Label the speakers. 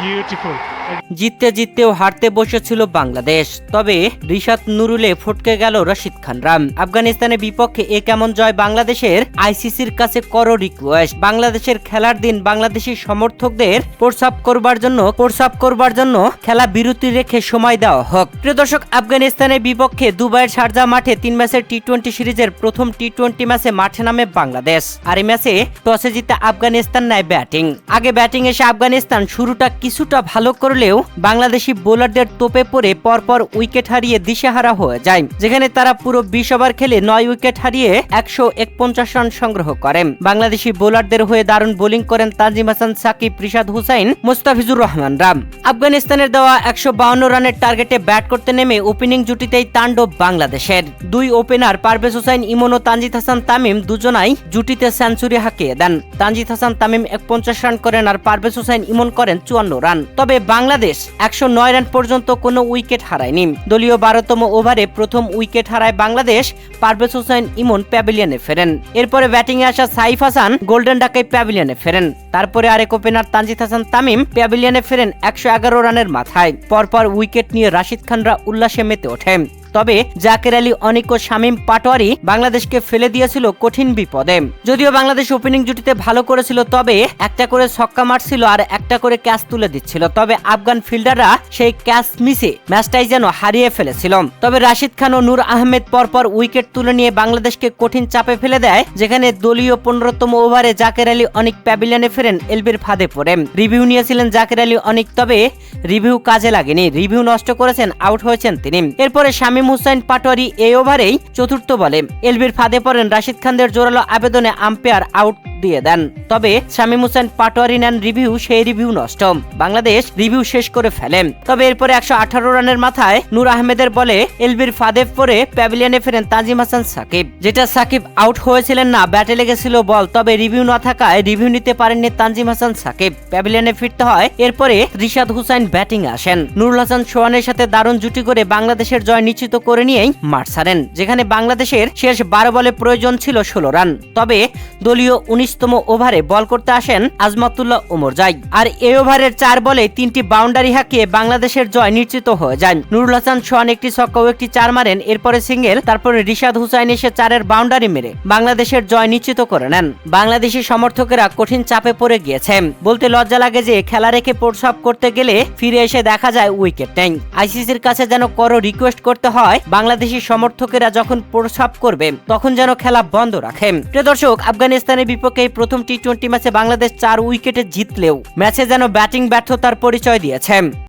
Speaker 1: Beautiful.
Speaker 2: জিততে জিততেও হারতে বসেছিল বাংলাদেশ, তবে রিশাদ নুরুলে ফটকে গেল রশিদ খানরা। আফগানিস্তানের বিপক্ষে এ কেমন জয় বাংলাদেশের? আইসিসির কাছে করো রিকোয়েস্ট। বাংলাদেশের খেলার দিন বাংলাদেশি সমর্থকদের প্রস্রাব করবার জন্য খেলা বিরতি রেখে সময় দেওয়া হোক। প্রিয় দর্শক, আফগানিস্তানের বিপক্ষে দুবাইয়ের শারজা মাঠে 3 ম্যাচের টি-20 সিরিজের প্রথম টি-20 ম্যাচে মাঠে নামে বাংলাদেশ। আর এই ম্যাচে টসে জিতে আফগানিস্তান নেয় ব্যাটিং। আগে ব্যাটিং এসে আফগানিস্তান শুরুটা কিছুটা ভালো করলেও বাংলাদেশি বোলারদের তোপে পড়ে পরপর উইকেট হারিয়ে দিশেহারা হয়ে যায়, যেখানে তারা পুরো 20 ওভার খেলে 9 উইকেট হারিয়ে 141 রান সংগ্রহ করে। বাংলাদেশি বোলারদের হয়ে দারুণ বোলিং করেন তানজিম হাসান, সাকিব, রিশাদ হুসাইন, মুস্তাফিজুর রহমানরা। আফগানিস্তানের দেওয়া 152 রানের টার্গেটে ব্যাট করতে নেমে ওপেনিং জুটিতেই তাণ্ডব বাংলাদেশের। দুই ওপেনার পারভেজ হোসেন ইমন ও তানজিদ হাসান তামিম দুজনাই জুটিতে সেঞ্চুরি হাঁকিয়ে দেন। তানজিদ হাসান তামিম 41 রান করেন আর পারভেজ হোসেন ইমন করেন 54 রান। তবে বাংলাদেশ 109 রান পর্যন্ত কোনো উইকেট হারায়নি। দলীয় 12তম ওভারে প্রথম উইকেট হারায় বাংলাদেশ। পারভেজ হোসেন ইমন প্যাভিলিয়নে ফেরেন। এরপরে ব্যাটিংয়ে আসা সাইফ হাসান গোল্ডেন ডাকে প্যাভিলিয়নে ফেরেন। তারপরে আরেক ওপেনার তানজিদ হাসান তামিম প্যাভিলিয়নে ফেরেন 111 রানের মাথায়। পরপর উইকেট নিয়ে রাশিদ খানরা উল্লাসে মেতে ওঠেন। তবে জাকের আলী অনিক ও শামীম পাটোয়ারি বাংলাদেশকে ফেলে দিয়েছিল কঠিন বিপদে। যদিও বাংলাদেশ ওপেনিং জুটিতে ভালো করেছিল, তবে একটা করে ছক্কা মারছিল আর একটা করে ক্যাচ তুলে দিচ্ছিল। তবে আফগান ফিল্ডাররা সেই ক্যাচ মিসে ম্যাচটাই যেন হারিয়ে ফেলেছিল। তবে রাশিদ খান ও নূর আহমেদ পরপর উইকেট তুলে নিয়ে বাংলাদেশকে কঠিন চাপে ফেলে দেয়, যেখানে দলীয় 15তম ওভারে জাকের আলী অনিক প্যাভিলিয়নে ফেরেন এলবির ফাঁদে পড়ে। রিভিউ নিয়েছিলেন জাকের আলী অনিক, তবে রিভিউ কাজে লাগেনি। রিভিউ নষ্ট করেছেন, আউট হয়েছেন তিনি। এরপরে শামীম হুসাইন পাটোয়ারি এই ওভারেই চতুর্থ বলে এলবির ফাঁদে পড়েন। রাশিদ খানদের জোরালো আবেদনে আম্পায়ার আউট দিয়ে দেন। তবে শামীম হুসাইন পাটোয়ারি নেন রিভিউ, সেই রিভিউ নষ্ট। বাংলাদেশ রিভিউ শেষ করে ফেলে। তবে এরপরে 118 রানের মাথায় নূর আহমেদের বলে এলবির ফাঁদে পড়ে প্যাভিলিয়নে ফেরেন তানজিম হাসান সাকিব। যেটা সাকিব আউট হয়েছিলেন না, ব্যাটে লেগেছিল বল, তবে রিভিউ না থাকায় রিভিউ নিতে পারেননি তানজিম হাসান সাকিব। প্যাভিলিয়নে ফিরতে হয়। এরপরে রিশাদ হুসাইন ব্যাটিং আসেন। নুরুল হাসান সোহানের সাথে দারুণ জুটি করে বাংলাদেশের জয় নিশ্চিত করে নিয়েই মাঠ ছাড়েন, যেখানে বাংলাদেশের শেষ 12 বলে প্রয়োজন ছিল 16 রান। তবে দলীয় 19তম ওভারে বল করতে আসেন আজমাতুল্লাহ ওমরজাই, আর এই ওভারের 4 বলে 3টি বাউন্ডারি হাঁকিয়ে বাংলাদেশের জয় নিশ্চিত হয়ে যায়। নুরুল হাসান সোহান একটি ছক্কা ও একটি 4 মারেন। এরপরে সিঙ্গেল, তারপরে রিশাদ হুসাইন এসে 4-এর বাউন্ডারি মেরে বাংলাদেশের জয় নিশ্চিত করে নেন। বাংলাদেশি সমর্থকেরা কঠিন চাপে পড়ে গিয়েছে। বলতে লজ্জা লাগে যে খেলা রেখে প্রস্রাব করতে গেলে ফিরে এসে দেখা যায় উইকেট নেই। আইসিসির কাছে যেন করো রিকোয়েস্ট করতে হয়, বাংলাদেশি সমর্থকেরা যখন প্রস্রাব করবে তখন যেন খেলা বন্ধ রাখে। প্রিয় দর্শক, আফগানিস্তানের বিপক্ষে প্রথম টি-20 ম্যাচে বাংলাদেশ 4 উইকেটে জিতলেও ম্যাচে যেন ব্যাটিং ব্যর্থতার পরিচয় দিয়েছে।